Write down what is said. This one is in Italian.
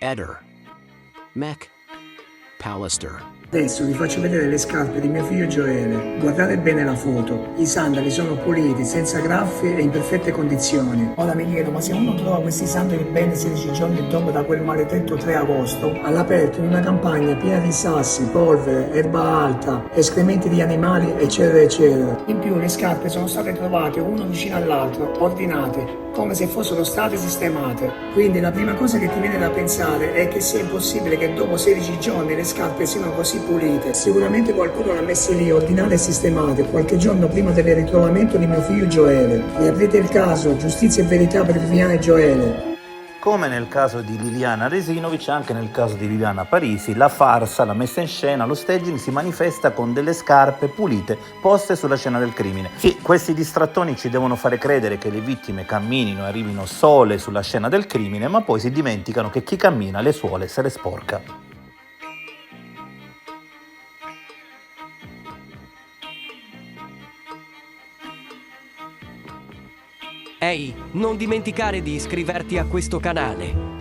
Eder, Mac, Pallister. Adesso vi faccio vedere le scarpe di mio figlio Gioele. Guardate bene la foto. I sandali sono puliti, senza graffi e in perfette condizioni. Ora mi chiedo, ma se uno trova questi sandali ben 16 giorni dopo da quel maledetto 3 agosto, all'aperto in una campagna piena di sassi, polvere, erba alta, escrementi di animali, eccetera, eccetera. In più le scarpe sono state trovate uno vicino all'altro, ordinate, come se fossero state sistemate. Quindi la prima cosa che ti viene da pensare è che sia impossibile che dopo 16 giorni le scarpe siano così pulite. Sicuramente qualcuno l'ha messe lì, ordinate e sistemate, qualche giorno prima del ritrovamento di mio figlio Gioele. Riaprite il caso, giustizia e verità per Viviana e Gioele. Come nel caso di Liliana Resinovic, anche nel caso di Liliana Parisi, la farsa, la messa in scena, lo staging si manifesta con delle scarpe pulite poste sulla scena del crimine. Sì, questi distrattoni ci devono fare credere che le vittime camminino e arrivino sole sulla scena del crimine, ma poi si dimenticano che chi cammina le suole se le sporca. Ehi, non dimenticare di iscriverti a questo canale.